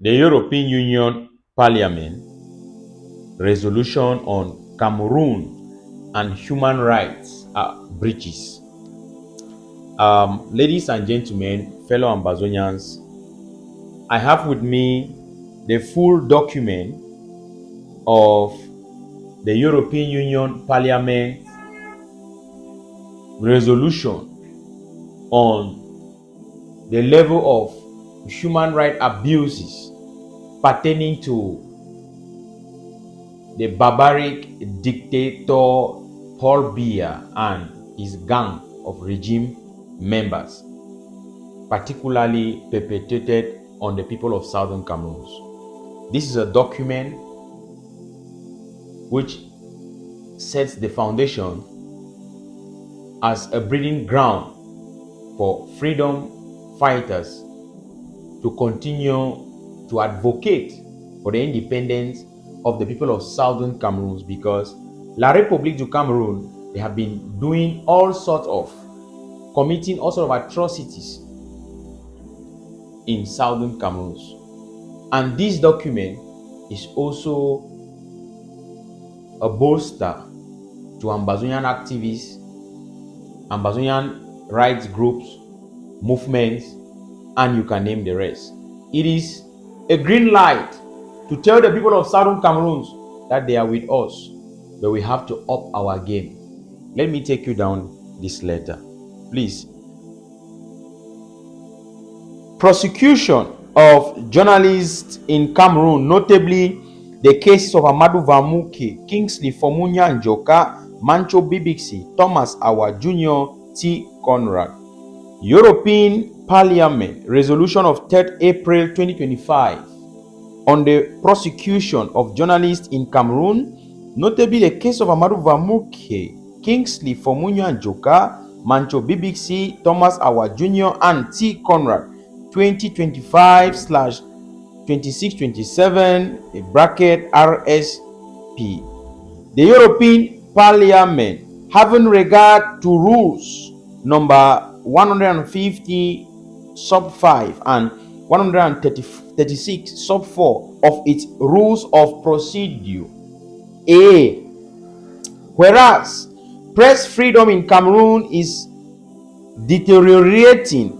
The European Union Parliament resolution on Cameroon and human rights breaches. Ladies and gentlemen, fellow Ambazonians, I have with me the full document of the European Union Parliament resolution on the level of human rights abuses pertaining to the barbaric dictator Paul Biya and his gang of regime members, particularly perpetrated on the people of Southern Cameroon. This is a document which sets the foundation as a breeding ground for freedom fighters to continue to advocate for the independence of the people of Southern Cameroon, because La République du Cameroon, they have been doing all sorts of, committing all sorts of atrocities in Southern Cameroon. And this document is also a bolster to Ambazonian activists, Ambazonian rights groups, movements, and you can name the rest. It is a green light to tell the people of Southern Cameroon that they are with us, but we have to up our game. Let me take you down this letter, please. Prosecution of journalists in Cameroon, notably the cases of Amadou Vamuke, Kingsley Fomunya Njoka, Mancho Bibixi, Thomas Awa Jr., T. Conrad. European Parliament resolution of 3rd April 2025 on the prosecution of journalists in Cameroon, notably the case of Amadou Vamuke, Kingsley Fomunya Njoka, Mancho Bibixi, Thomas Awa Jr., and T. Conrad, 2025/2627 bracket RSP. The European Parliament, having regard to rules number 150 sub 5 and 136 sub 4 of its rules of procedure. A. Whereas press freedom in Cameroon is deteriorating,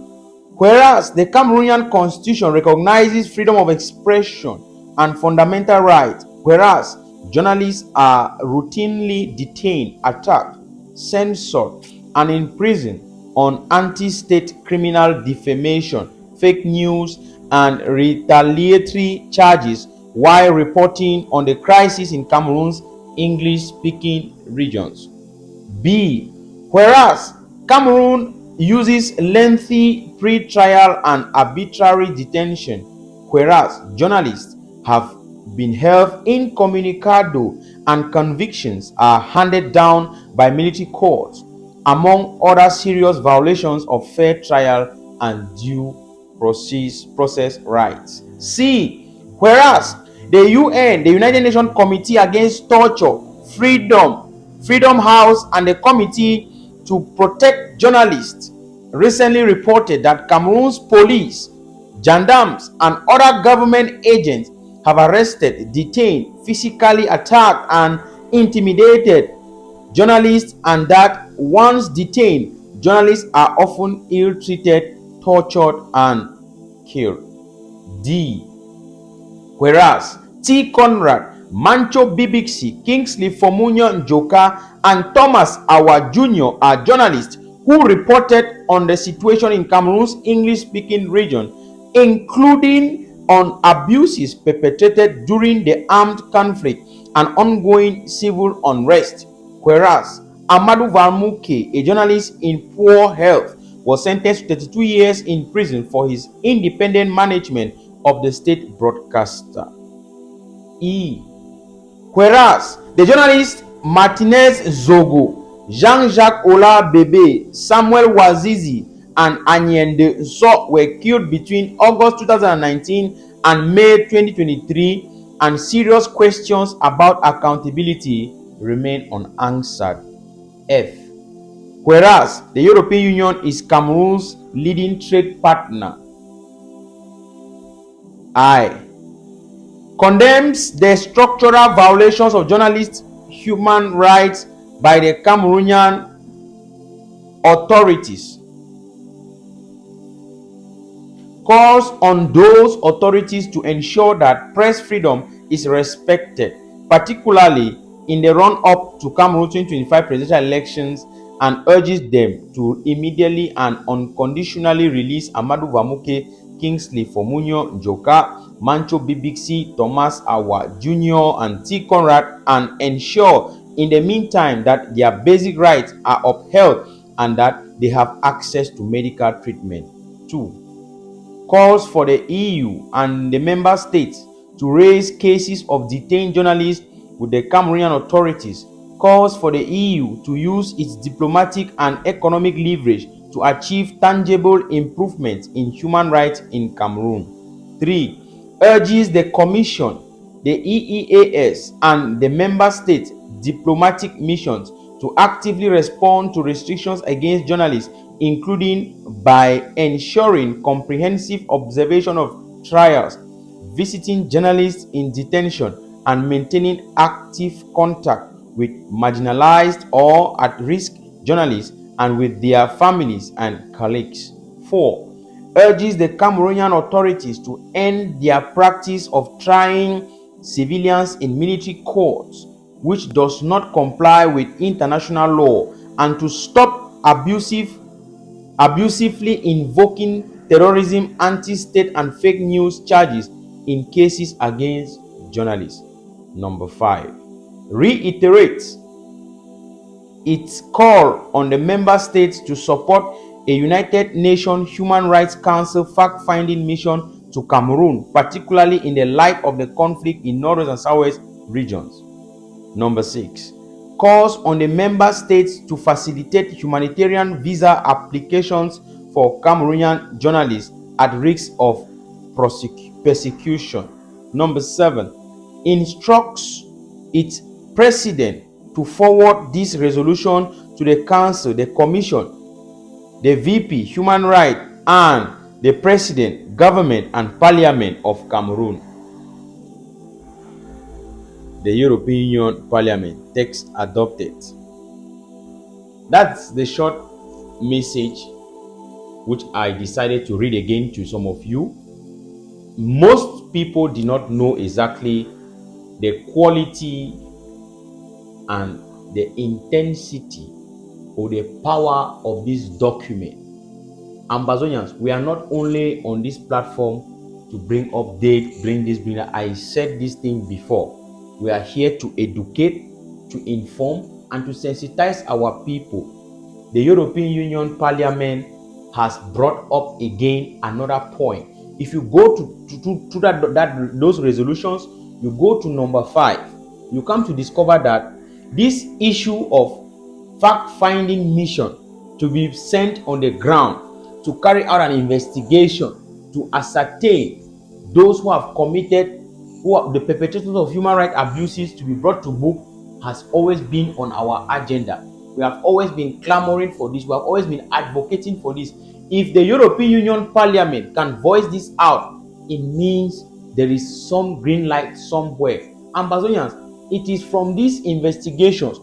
whereas the Cameroonian constitution recognizes freedom of expression and fundamental rights, whereas journalists are routinely detained, attacked, censored, and imprisoned on anti-state criminal defamation, fake news, and retaliatory charges while reporting on the crisis in Cameroon's English-speaking regions. B. Whereas Cameroon uses lengthy pre-trial and arbitrary detention, whereas journalists have been held incommunicado and convictions are handed down by military courts, among other serious violations of fair trial and due process rights. C. Whereas the UN, the United Nations Committee Against Torture, Freedom House, and the Committee to Protect Journalists recently reported that Cameroon's police, gendarmes, and other government agents have arrested, detained, physically attacked, and intimidated journalists, and that once detained, journalists are often ill-treated, tortured, and killed. D. Whereas T. Conrad, Mancho Bibixi, Kingsley Fomunya Njoka, and Thomas Awa Jr. are journalists who reported on the situation in Cameroon's English-speaking region, including on abuses perpetrated during the armed conflict and ongoing civil unrest, whereas Amadou Vamuke, a journalist in poor health, was sentenced to 32 years in prison for his independent management of the state broadcaster. E. Whereas the journalists Martinez Zogo, Jean-Jacques Ola Bebe, Samuel Wazizi, and Anyende Nso were killed between August 2019 and May 2023, and serious questions about accountability remain unanswered. F. Whereas the European Union is Cameroon's leading trade partner. I. condemns the structural violations of journalists' human rights by the Cameroonian authorities, calls on those authorities to ensure that press freedom is respected, particularly in the run-up to Cameroon's 2025 presidential elections, and urges them to immediately and unconditionally release Amadou Vamuke, Kingsley Fomunyo Njoka, Mancho Bibixi, Thomas Awa Jr., and T. Conrad, and ensure in the meantime that their basic rights are upheld and that they have access to medical treatment. 2. Calls for the EU and the member states to raise cases of detained journalists with the Cameroonian authorities. Calls for the EU to use its diplomatic and economic leverage to achieve tangible improvements in human rights in Cameroon. 3. Urges the Commission, the EEAS, and the member states' diplomatic missions to actively respond to restrictions against journalists, including by ensuring comprehensive observation of trials, visiting journalists in detention, and maintaining active contact with marginalized or at-risk journalists and with their families and colleagues. 4. Urges the Cameroonian authorities to end their practice of trying civilians in military courts, which does not comply with international law, and to stop abusively invoking terrorism, anti-state, and fake news charges in cases against journalists. Number 5. Reiterates its call on the member states to support a United Nations Human Rights Council fact-finding mission to Cameroon, particularly in the light of the conflict in Northwest and Southwest regions. Number 6. Calls on the member states to facilitate humanitarian visa applications for Cameroonian journalists at risk of persecution. Number 7. Instructs its president to forward this resolution to the Council, the Commission, the VP, Human Rights, and the President, Government, and Parliament of Cameroon. The European Union Parliament text adopted. That's the short message which I decided to read again to some of you. Most people did not know exactly the quality and the intensity or the power of this document. Ambazonians, we are not only on this platform to bring update, bring that. I said this thing before. We are here to educate, to inform, and to sensitize our people. The European Union Parliament has brought up again another point. If you go to those resolutions, you go to number 5, you come to discover that this issue of fact-finding mission to be sent on the ground to carry out an investigation to ascertain those who have committed, who are the perpetrators of human rights abuses, to be brought to book, has always been on our agenda. We have always been clamoring for this. We have always been advocating for this. If the European Union Parliament can voice this out, it means there is some green light somewhere. Ambazonians, it is from these investigations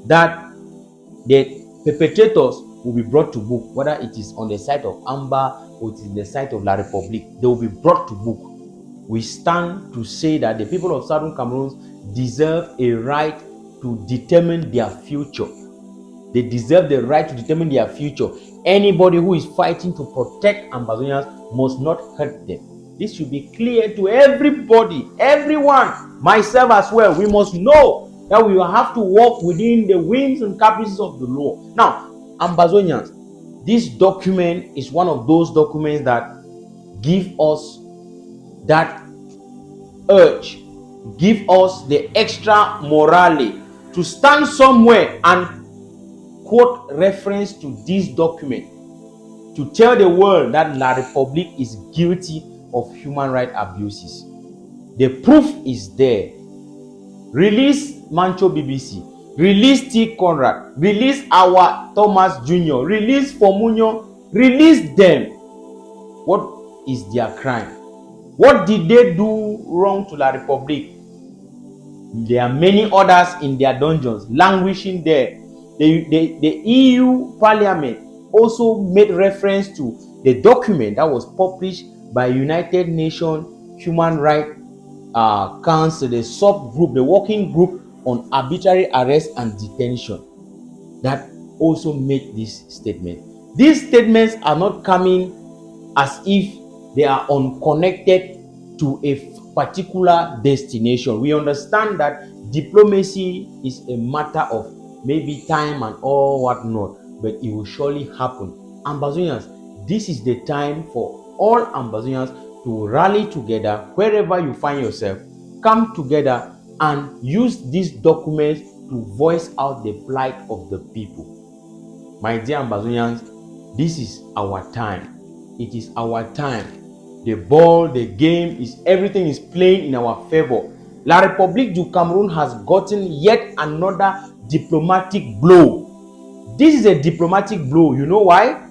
that the perpetrators will be brought to book, whether it is on the side of Amba or it is the side of La Republique. They will be brought to book. We stand to say that the people of Southern Cameroon deserve a right to determine their future. They deserve the right to determine their future. Anybody who is fighting to protect Ambazonians must not hurt them. This should be clear to everybody, everyone, myself as well. We must know that we will have to work within the whims and caprices of the law. Now, Ambazonians, this document is one of those documents that give us that urge, give us the extra morale to stand somewhere and quote reference to this document to tell the world that La Republique is guilty of human rights abuses. The proof is there. Release Mancho BBC, release T. Conrad, release our Thomas Jr., release Fomunyo, release them. What is their crime? What did they do wrong to La Republique? There are many others in their dungeons languishing there. The EU Parliament also made reference to the document that was published by United Nations Human Rights Council, the subgroup, the working group on arbitrary arrest and detention, that also made this statement. These statements are not coming as if they are unconnected to a particular destination. We understand that diplomacy is a matter of maybe time and all whatnot, but it will surely happen. Ambazonians, this is the time for all Ambazonians to rally together wherever you find yourself, come together and use these documents to voice out the plight of the people. My dear Ambazonians, this is our time. It is our time. The ball, the game is everything is playing in our favor. La République du Cameroon has gotten yet another diplomatic blow. This is a diplomatic blow. You know why?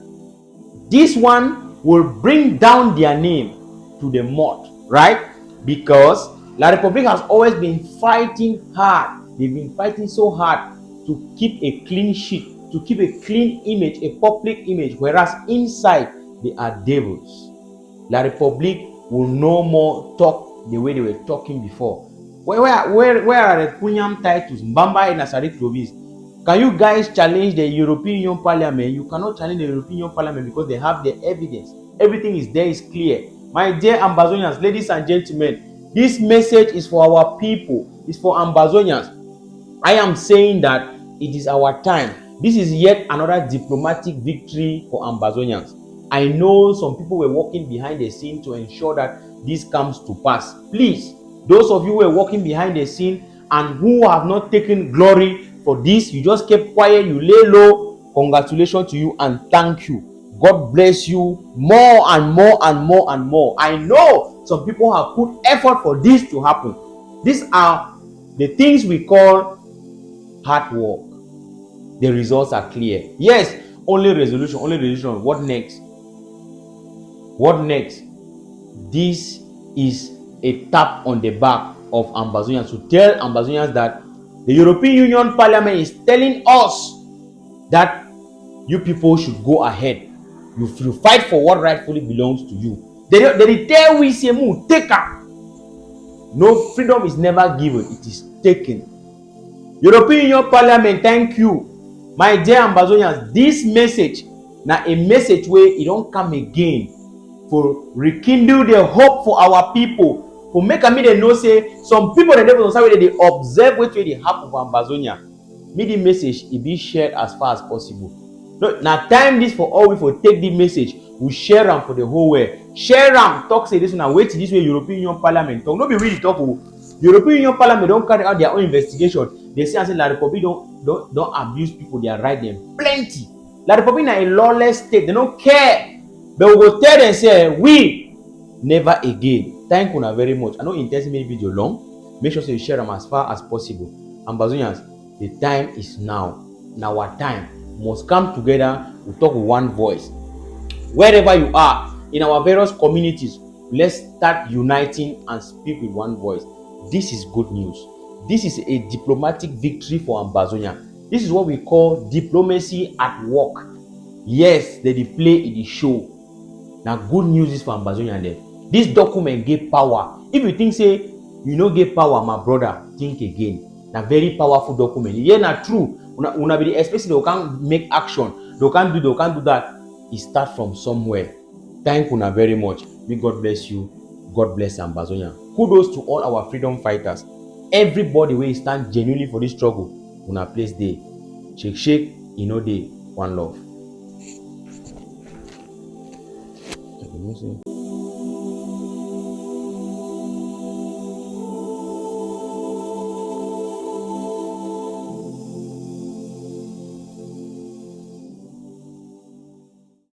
This one will bring down their name to the mud, right? Because La République has always been fighting hard. They've been fighting so hard to keep a clean sheet, to keep a clean image, a public image, whereas inside they are devils. La République will no more talk the way they were talking before. Where are the Punyam titles? Mbamba and Nasari province. Can you guys challenge the European Union Parliament? You cannot challenge the European Union Parliament because they have the evidence. Everything is there, is clear. My dear Ambazonians, ladies and gentlemen, this message is for our people. It's for Ambazonians. I am saying that it is our time. This is yet another diplomatic victory for Ambazonians. I know some people were working behind the scene to ensure that this comes to pass. Please, those of you who are working behind the scene and who have not taken glory for this, you just kept quiet, you lay low, congratulations to you and thank you. God bless you more and more and more and more. I know some people have put effort for this to happen. These are the things we call hard work. The results are clear. Yes, only resolution, only resolution. What next? What next? This is a tap on the back of Ambazonians to tell Ambazonians that the European Union Parliament is telling us that you people should go ahead. You fight for what rightfully belongs to you. They tell we say move take up. No, freedom is never given, it is taken. European Union Parliament, thank you. My dear Ambazonians, this message now a message where it don't come again for rekindle the hope for our people. For make me they know say some people they never they observe what they happen for Ambazonia. Me the message it be shared as far as possible. No, now time this for all we for take the message, we share them for the whole world. Share them, talk say this one, wait this way European Union Parliament talk. No be really talk. European Union Parliament don't carry out their own investigation. They say La République don't abuse people, they are right them plenty. La République is a lawless state, they don't care. But we will tell them say we never again. Thank you very much. I know intensity made video long. Make sure you share them as far as possible. Ambazonians, the time is now. Now our time must come together. We talk with one voice. Wherever you are in our various communities, let's start uniting and speak with one voice. This is good news. This is a diplomatic victory for Ambazonia. This is what we call diplomacy at work. Yes, they play in the show. Now good news is for Ambazonia there. This document gave power. If you think say you no get power, my brother, think again. Now very powerful document. Yeah, not true. Una be especially they can't make action. They can't do that. It start from somewhere. Thank you very much. May God bless you. God bless Ambazonia. Kudos to all our freedom fighters. Everybody will stand genuinely for this struggle. Una place day. Shake, day. One love.